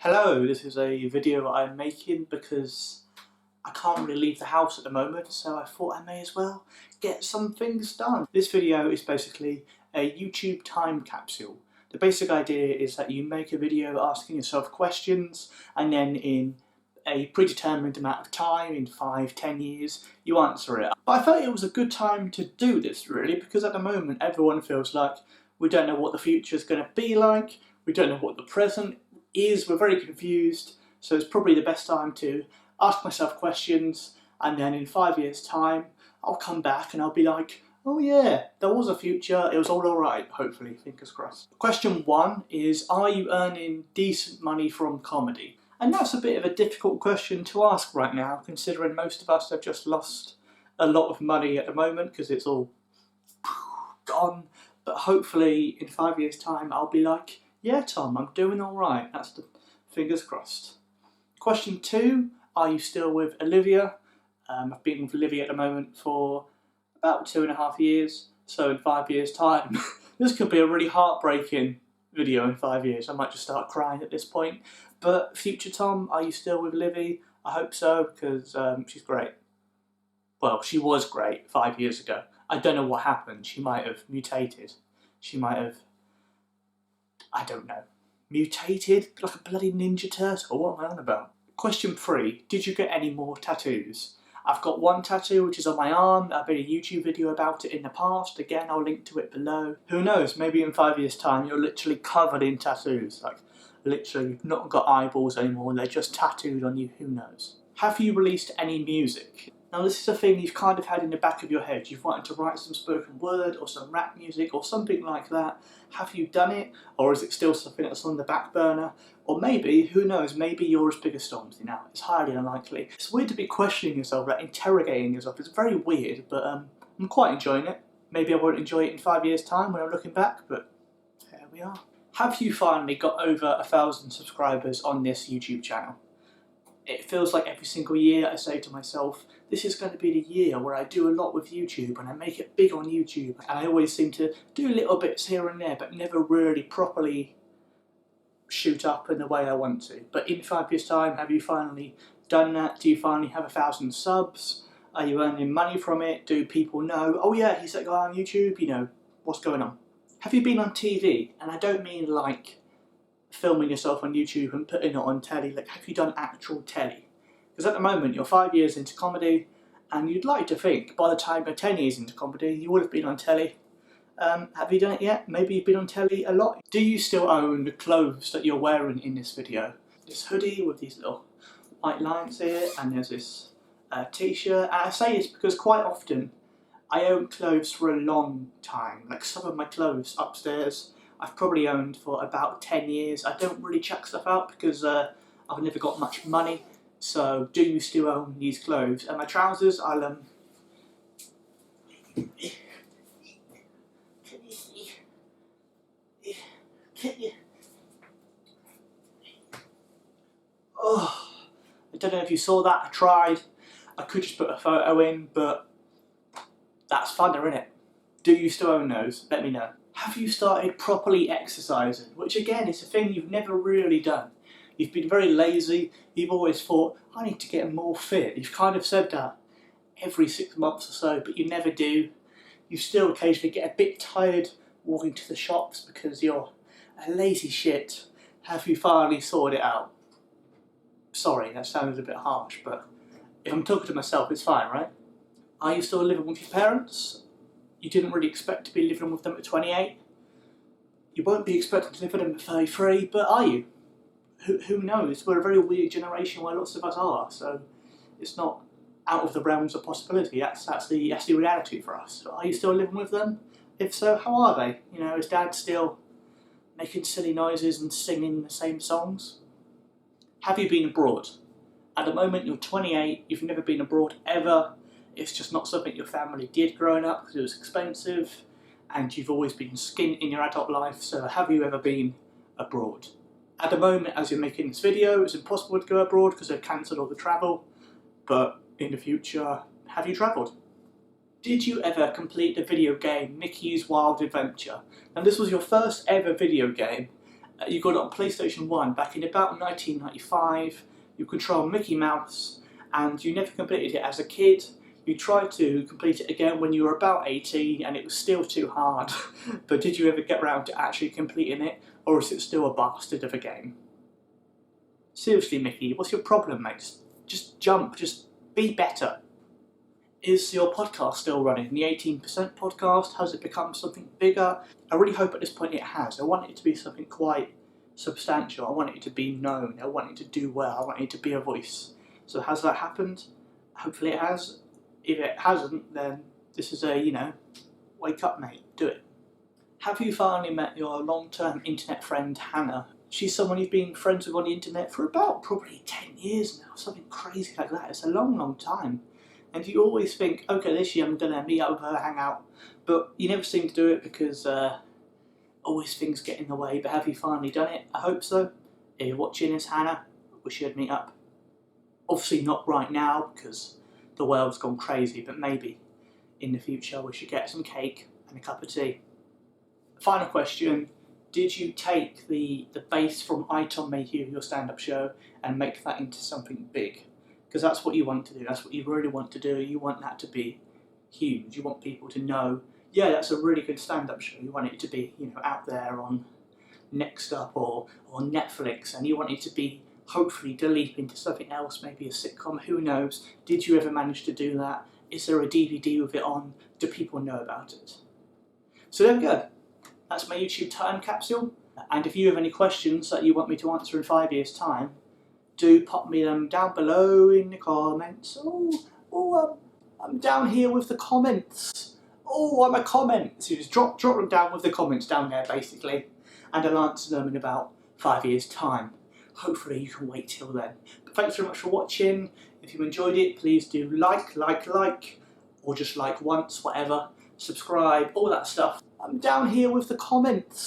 Hello, this is a video I'm making because I can't really leave the house at the moment, so I thought I may as well get some things done. This video is basically a YouTube time capsule. The basic idea is that you make a video asking yourself questions, and then in a predetermined amount of time, in 5-10 years, you answer it. But I thought it was a good time to do this really, because at the moment everyone feels like we don't know what the future is going to be like, we don't know what the present is, we're very confused, so it's probably the best time to ask myself questions, and then in 5 years time I'll come back and I'll be like, oh yeah, there was a future, it was all alright, hopefully, fingers crossed. Question 1 is, are you earning decent money from comedy? And that's a bit of a difficult question to ask right now, considering most of us have just lost a lot of money at the moment because it's all gone, but hopefully in 5 years time I'll be like, yeah Tom, I'm doing alright, that's the fingers crossed. Question 2, are you still with Olivia? I've been with Olivia at the moment for about 2.5 years, so in 5 years time, this could be a really heartbreaking video in 5 years. I might just start crying at this point. But future Tom, are you still with Livy? I hope so, because she's great. Well, she was great 5 years ago. I don't know what happened. She might have mutated. She might have, I don't know, mutated like a bloody ninja turtle. What am I on about? Question 3, did you get any more tattoos? I've got one tattoo which is on my arm. I've made a YouTube video about it in the past. Again, I'll link to it below. Who knows, maybe in 5 years time you're literally covered in tattoos. Like, literally, you've not got eyeballs anymore, they're just tattooed on you, who knows. Have you released any music? Now this is a thing you've kind of had in the back of your head. You've wanted to write some spoken word or some rap music or something like that. Have you done it? Or is it still something that's on the back burner? Or maybe, who knows, maybe you're as big as Stormzy now. It's highly unlikely. It's weird to be questioning yourself, like interrogating yourself. It's very weird, but I'm quite enjoying it. Maybe I won't enjoy it in 5 years time when I'm looking back, but there we are. Have you finally got over 1,000 subscribers on this YouTube channel? It feels like every single year I say to myself, this is going to be the year where I do a lot with YouTube and I make it big on YouTube. And I always seem to do little bits here and there, but never really properly shoot up in the way I want to. But in 5 years time, have you finally done that? Do you finally have 1,000 subs? Are you earning money from it? Do people know, oh yeah, he's that guy on YouTube, you know, what's going on? Have you been on TV? And I don't mean like filming yourself on YouTube and putting it on telly, like have you done actual telly? Because at the moment you're 5 years into comedy and you'd like to think by the time you're 10 years into comedy you would have been on telly. Have you done it yet? Maybe you've been on telly a lot. Do you still own the clothes that you're wearing in this video? This hoodie with these little white lines here, and there's this t-shirt. And I say this because quite often I own clothes for a long time. Like some of my clothes upstairs I've probably owned for about 10 years. I don't really chuck stuff out because I've never got much money. So do you still own these clothes? And my trousers, I'll Oh, I don't know if you saw that, I tried. I could just put a photo in, but that's funner, isn't it? Do you still own those? Let me know. Have you started properly exercising? Which again is a thing you've never really done. You've been very lazy, you've always thought, I need to get more fit. You've kind of said that every 6 months or so, but you never do. You still occasionally get a bit tired walking to the shops because you're a lazy shit. Have you finally sorted it out? Sorry, that sounded a bit harsh, but if I'm talking to myself, it's fine, right? Are you still living with your parents? You didn't really expect to be living with them at 28. You won't be expecting to live with them at 33, but are you? Who knows? We're a very weird generation where lots of us are, so it's not out of the realms of possibility. That's the reality for us. So are you still living with them? If so, how are they? You know, is Dad still making silly noises and singing the same songs? Have you been abroad? At the moment you're 28, you've never been abroad ever. It's just not something your family did growing up because it was expensive, and you've always been skint in your adult life, so have you ever been abroad? At the moment, as you're making this video, it's impossible to go abroad because they've cancelled all the travel, but in the future, have you travelled? Did you ever complete the video game Mickey's Wild Adventure? Now this was your first ever video game, You got it on PlayStation 1 back in about 1995. You control Mickey Mouse, and you never completed it as a kid. You tried to complete it again when you were about 18 and it was still too hard. But did you ever get around to actually completing it, or is it still a bastard of a game? Seriously, Mickey, what's your problem, mate? Just jump, just be better. Is your podcast still running? The 18% podcast, has it become something bigger? I really hope at this point it has. I want it to be something quite substantial. I want it to be known. I want it to do well. I want it to be a voice. So has that happened? Hopefully it has. If it hasn't, then this is a, wake up, mate, do it. Have you finally met your long-term internet friend, Hannah? She's someone you've been friends with on the internet for about probably 10 years now, something crazy like that. It's a long, long time. And you always think, okay, this year I'm going to meet up with her, hang out. But you never seem to do it because always things get in the way. But have you finally done it? I hope so. If you're watching this, Hannah, we should meet up. Obviously not right now because the world's gone crazy, but maybe in the future we should get some cake and a cup of tea. Final question. Did you take the base from I, Tom Mayhew, your stand-up show, and make that into something big? Because that's what you want to do, that's what you really want to do. You want that to be huge. You want people to know, yeah, that's a really good stand-up show. You want it to be, out there on Next Up or Netflix, and you want it to be hopefully to leap into something else, maybe a sitcom, who knows. Did you ever manage to do that? Is there a DVD with it on? Do people know about it? So there we go. That's my YouTube time capsule. And if you have any questions that you want me to answer in 5 years' time, do pop me them down below in the comments. I'm down here with the comments. I'm a comment. So just drop them down with the comments down there, basically. And I'll answer them in about 5 years' time. Hopefully you can wait till then. But thanks very much for watching. If you enjoyed it, please do like, or just like once, whatever. Subscribe, all that stuff. I'm down here with the comments.